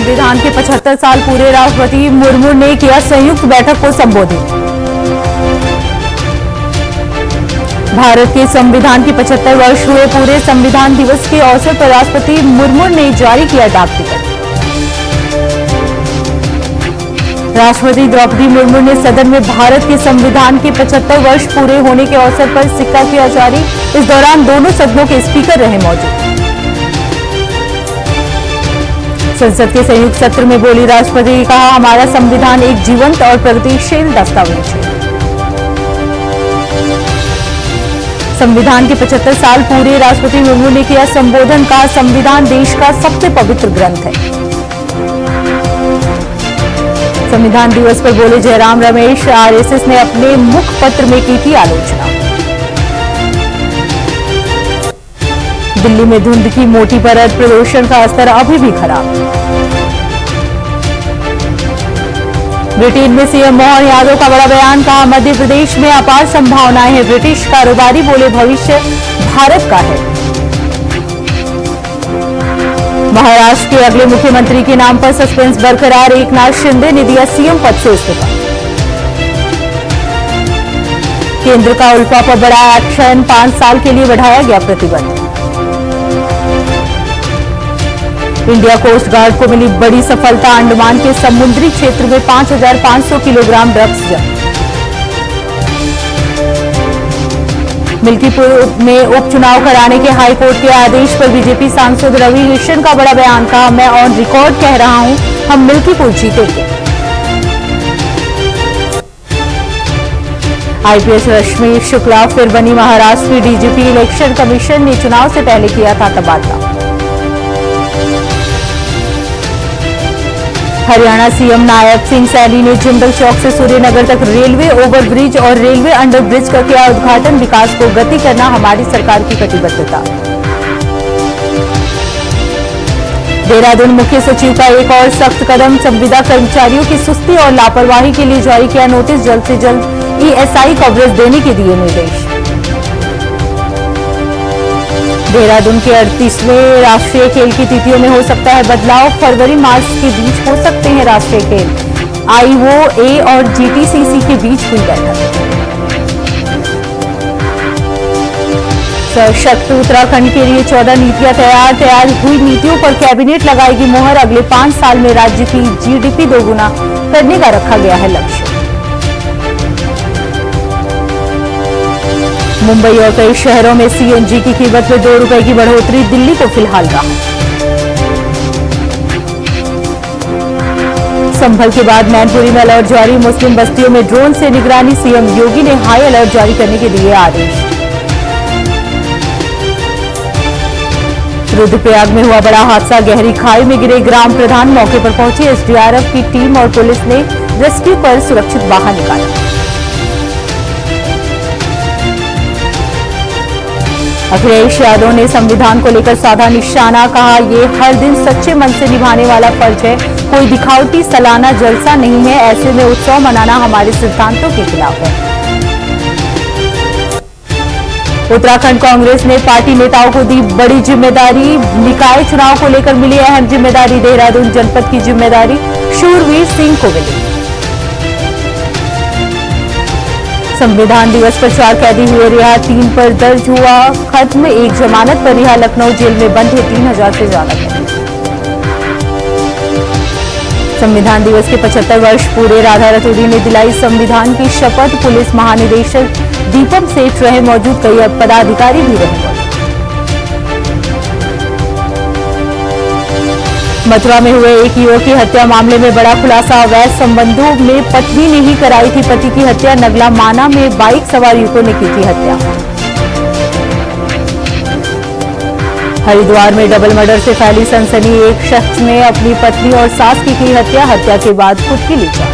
संविधान के 75 साल पूरे, राष्ट्रपति मुर्मू ने किया संयुक्त बैठक को संबोधित। भारत के संविधान के 75 वर्ष हुए पूरे, संविधान दिवस के अवसर पर राष्ट्रपति मुर्मू ने जारी किया डाक टिकट। राष्ट्रपति द्रौपदी मुर्मू ने सदन में भारत के संविधान के 75 वर्ष पूरे होने के अवसर पर सिक्का किया जारी। इस दौरान दोनों सदनों के स्पीकर रहे मौजूद। संसद के संयुक्त सत्र में बोली राष्ट्रपति ने कहा, हमारा संविधान एक जीवंत और प्रगतिशील दस्तावेज है। संविधान के 75 साल पूरे, राष्ट्रपति मुर्मू ने किया संबोधन। कहा, संविधान देश का सबसे पवित्र ग्रंथ है। संविधान दिवस पर बोले जयराम रमेश, आरएसएस ने अपने मुखपत्र में की थी आलोचना। दिल्ली में धुंध की मोटी परत, प्रदूषण का स्तर अभी भी खराब। ब्रिटेन में सीएम मोहन यादव का बड़ा बयान। कहा, मध्य प्रदेश में अपार संभावनाएं हैं। ब्रिटिश कारोबारी बोले भविष्य भारत का है। महाराष्ट्र के अगले मुख्यमंत्री के नाम पर सस्पेंस बरकरार, एकनाथ शिंदे ने दिया सीएम पद से इस्तीफा। केंद्र का उल्फा पर बड़ा एक्शन, 5 साल के लिए बढ़ाया गया प्रतिबंध। इंडिया कोस्ट गार्ड को मिली बड़ी सफलता, अंडमान के समुद्री क्षेत्र में 5,500 किलोग्राम ड्रग्स जब्त। मिल्कीपुर में उपचुनाव कराने के हाईकोर्ट के आदेश पर बीजेपी सांसद रवि किशन का बड़ा बयान। कहा, मैं ऑन रिकॉर्ड कह रहा हूं, हम मिल्कीपुर जीतेंगे। आईपीएस रश्मि शुक्ला फिर बनी महाराष्ट्र की डीजीपी। इलेक्शन कमीशन ने चुनाव से पहले किया था तबादला। हरियाणा सीएम नायब सिंह सैनी ने जिंदल चौक से सूर्यनगर तक रेलवे ओवरब्रिज और रेलवे अंडरब्रिज का किया उद्घाटन। विकास को गति करना हमारी सरकार की कटिबद्धता। देहरादून मुख्य सचिव का एक और सख्त कदम, संविदा कर्मचारियों की सुस्ती और लापरवाही के लिए जारी किया नोटिस। जल्द से जल्द ईएसआई कवरेज देने के दिए निर्देश। देहरादून के 38वें राष्ट्रीय खेल की तिथियों में हो सकता है बदलाव। फरवरी मार्च के बीच हो सकते हैं राष्ट्रीय खेल। आईओए और जीटीसीसी के बीच हुई बैठक। सशक्त उत्तराखंड के लिए 14 नीतियां तैयार हुई नीतियों पर कैबिनेट लगाएगी मोहर। अगले 5 साल में राज्य की जीडीपी दोगुना करने का रखा गया है लक्ष्य। मुंबई और कई शहरों में सीएनजी की कीमत में 2 रुपए की बढ़ोतरी। दिल्ली को फिलहाल राहत। संभल के बाद मैनपुरी में अलर्ट जारी, मुस्लिम बस्तियों में ड्रोन से निगरानी। सीएम योगी ने हाई अलर्ट जारी करने के दिए आदेश। रुद्रप्रयाग में हुआ बड़ा हादसा, गहरी खाई में गिरे ग्राम प्रधान। मौके पर पहुंची एसडीआरएफ की टीम और पुलिस ने रेस्क्यू कर सुरक्षित बाहर निकाला। अखिलेश यादव ने संविधान को लेकर साधा निशाना। कहा, ये हर दिन सच्चे मन से निभाने वाला फर्ज है, कोई दिखावटी सालाना जलसा नहीं है। ऐसे में उत्सव मनाना हमारे सिद्धांतों के खिलाफ है। उत्तराखंड कांग्रेस ने पार्टी नेताओं को दी बड़ी जिम्मेदारी। निकाय चुनाव को लेकर मिली अहम जिम्मेदारी। देहरादून जनपद की जिम्मेदारी शूरवीर सिंह को मिली। संविधान दिवस पर 4 कैदी हुए रिहा, 3 पर दर्ज हुआ खत्म, 1 जमानत पर रिहा। लखनऊ जेल में बंद है 3000 से ज्यादा कैदी। संविधान दिवस के 75 वर्ष पूरे, राधा रतूड़ी ने दिलाई संविधान की शपथ। पुलिस महानिदेशक दीपम सेठ रहे मौजूद, कई पदाधिकारी भी रहे मौजूद। मथुरा में हुए एक युवक की हत्या मामले में बड़ा खुलासा। अवैध संबंधों में पत्नी ने ही कराई थी पति की हत्या। नगला माना में बाइक सवार युवकों ने की थी हत्या। हरिद्वार में डबल मर्डर से फैली सनसनी, एक शख्स ने अपनी पत्नी और सास की हत्या। हत्या के बाद खुद की ली जान।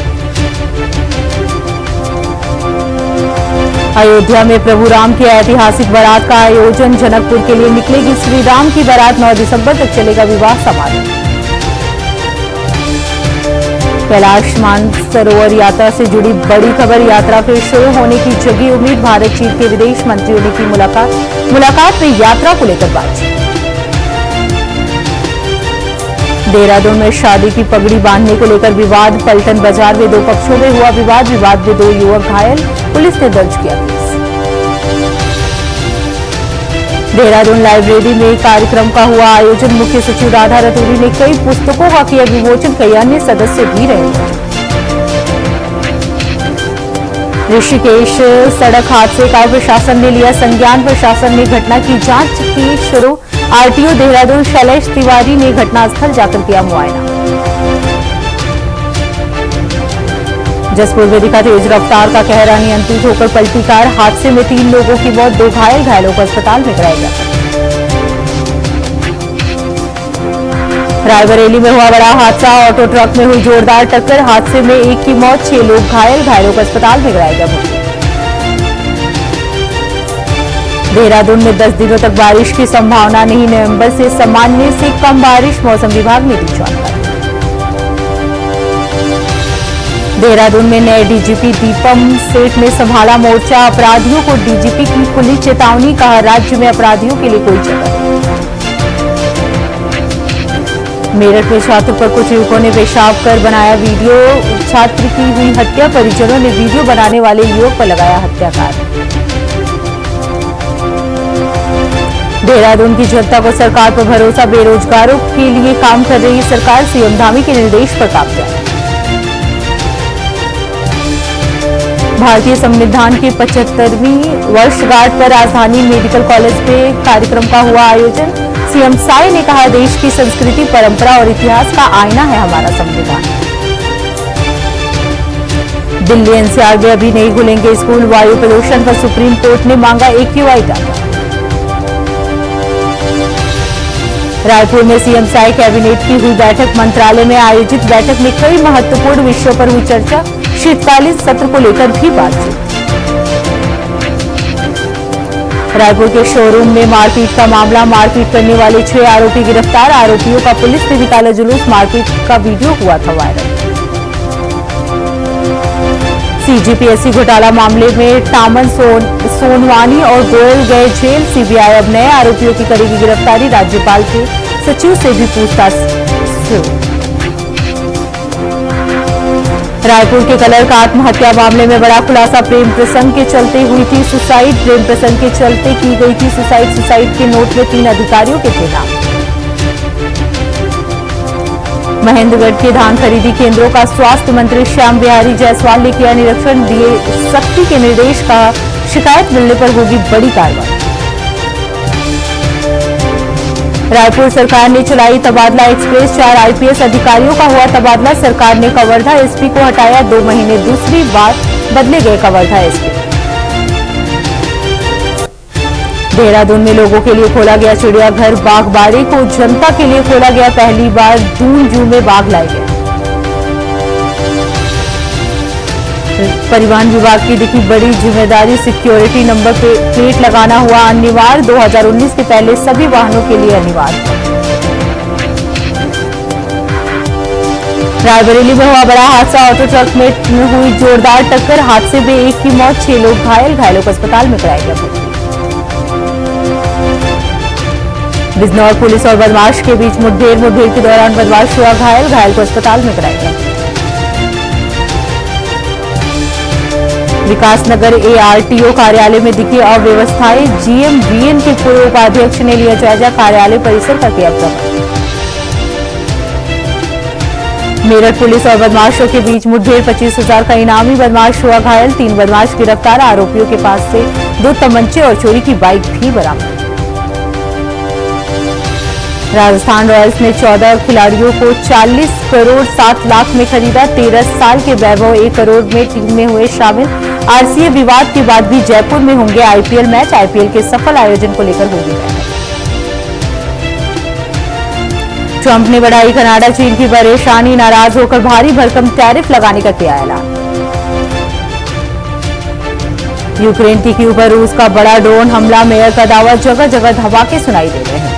अयोध्या में प्रभु राम की ऐतिहासिक बारात का आयोजन। जनकपुर के लिए निकलेगी श्री राम की बारात। 9 दिसंबर तक चलेगा विवाह समारोह। कैलाश मानसरोवर यात्रा से जुड़ी बड़ी खबर, यात्रा फिर शुरू होने की जगी उम्मीद। भारत चीन के विदेश मंत्रियों ने की मुलाकात में यात्रा को लेकर बातचीत। देहरादून में शादी की पगड़ी बांधने को लेकर विवाद, पलटन बाजार में दो पक्षों में हुआ विवाद में दो युवक घायल, पुलिस ने दर्ज किया केस। देहरादून लाइब्रेरी में कार्यक्रम का हुआ आयोजन, मुख्य सचिव राधा रतूरी ने कई पुस्तकों का किया विमोचन, कई अन्य सदस्य भी रहे। ऋषिकेश सड़क हादसे का प्रशासन ने लिया संज्ञान, प्रशासन ने घटना की जांच की शुरू। आरटीओ देहरादून शैलेश तिवारी ने घटनास्थल जाकर किया मुआयना। जसपुर में दिखा तेज रफ्तार का कहर, अनियंत्रित होकर पलटी कार, हादसे में 3 लोगों की मौत, 2 घायल, घायलों को अस्पताल में कराया गया। रायबरेली में हुआ बड़ा हादसा, ऑटो ट्रक में हुई जोरदार टक्कर, हादसे में 1 की मौत, 6 लोग घायल, घायलों को अस्पताल में कराया गया। देहरादून में 10 दिनों तक बारिश की संभावना नहीं, नवंबर से सामान्य से कम बारिश, मौसम विभाग ने दी जानकारी। देहरादून में नए डीजीपी दीपम सेठ ने संभाला मोर्चा, अपराधियों को डीजीपी की खुली चेतावनी, कहा राज्य में अपराधियों के लिए कोई जगह नहीं। मेरठ में छात्र पर कुछ युवकों ने पेशाब कर बनाया वीडियो, छात्र की हुई हत्या, परिजनों ने वीडियो बनाने वाले युवक पर लगाया हत्याकांड। देहरादून की जनता को सरकार पर भरोसा, बेरोजगारों के लिए काम कर रही सरकार, सीएम धामी के निर्देश पर काम जारी। भारतीय संविधान की 75वीं वर्षगांठ पर राजधानी मेडिकल कॉलेज में कार्यक्रम का हुआ आयोजन, सीएम साई ने कहा देश की संस्कृति, परंपरा और इतिहास का आईना है हमारा संविधान। दिल्ली एनसीआर में अभी नहीं खुलेंगे स्कूल, वायु प्रदूषण पर सुप्रीम कोर्ट ने मांगा AQI डाटा। रायपुर में सीएम साई कैबिनेट की हुई बैठक, मंत्रालय में आयोजित बैठक में कई महत्वपूर्ण विषयों पर हुई चर्चा, शीतकालीन सत्र को लेकर भी बातचीत। रायपुर के शोरूम में मारपीट का मामला, मारपीट करने वाले 6 आरोपी गिरफ्तार, आरोपियों का पुलिस ने निकाला जुलूस, मारपीट का वीडियो हुआ था वायरल। CGPSC घोटाला मामले में टामन सोनवानी और गोयल गए जेल, सीबीआई अब नए आरोपियों की करेगी गिरफ्तारी, राज्यपाल के सचिव से भी पूछताछ शुरू। रायपुर के कलर आत्महत्या मामले में बड़ा खुलासा, प्रेम प्रसंग के चलते हुई थी सुसाइड, प्रेम प्रसंग के चलते की गई थी सुसाइड के नोट में 3 अधिकारियों के थे नाम। महेंद्रगढ़ के धान खरीदी केंद्रों का स्वास्थ्य मंत्री श्याम बिहारी जायसवाल ने किया निरीक्षण, दिए सख्ती के निर्देश, कहा शिकायत मिलने पर होगी बड़ी कार्रवाई। रायपुर सरकार ने चलाई तबादला एक्सप्रेस, 4 IPS अधिकारियों का हुआ तबादला, सरकार ने कवर्धा एसपी को हटाया, 2 महीने दूसरी बार बदले गए कवर्धा एसपी। देहरादून में लोगों के लिए खोला गया चिड़ियाघर, बाघबाड़ी को जनता के लिए खोला गया, पहली बार दून जू में बाघ लाए गए। परिवहन विभाग की दिखी बड़ी जिम्मेदारी, सिक्योरिटी नंबर प्लेट लगाना हुआ अनिवार्य, 2019 के पहले सभी वाहनों के लिए अनिवार्य। रायबरेली में हुआ बड़ा हादसा, ऑटो ट्रक में हुई जोरदार टक्कर, हादसे में 1 की मौत, 6 लोग घायल, घायलों को अस्पताल में कराया गया। बिजनौर पुलिस और बदमाश के बीच मुठभेड़ के दौरान बदमाश हुआ घायल, घायल को अस्पताल में कराया गया। विकासनगर ARTO कार्यालय में दिखी अव्यवस्थाएं, GM VN के पूर्व उपाध्यक्ष ने लिया जायजा, कार्यालय परिसर का किया भ्रमण। मेरठ पुलिस और बदमाशों के बीच मुठभेड़, 25,000 का इनामी, बदमाश हुआ घायल, 3 बदमाश गिरफ्तार, आरोपियों के पास से 2 तमंचे और चोरी की बाइक भी बरामद। राजस्थान रॉयल्स ने 14 खिलाड़ियों को 40 करोड़ 7 लाख में खरीदा, 13 साल के वैभव 1 करोड़ में टीम में हुए शामिल। RCA विवाद के बाद भी जयपुर में होंगे IPL मैच, IPL के सफल आयोजन को लेकर होगी बैठक। ट्रंप ने बढ़ाई कनाडा चीन की परेशानी, नाराज होकर भारी भरकम टैरिफ लगाने का किया ऐलान। यूक्रेन की कीव पर रूस का बड़ा ड्रोन हमला, मेयर का दावा, जगह जगह धमाके सुनाई दे रहे हैं।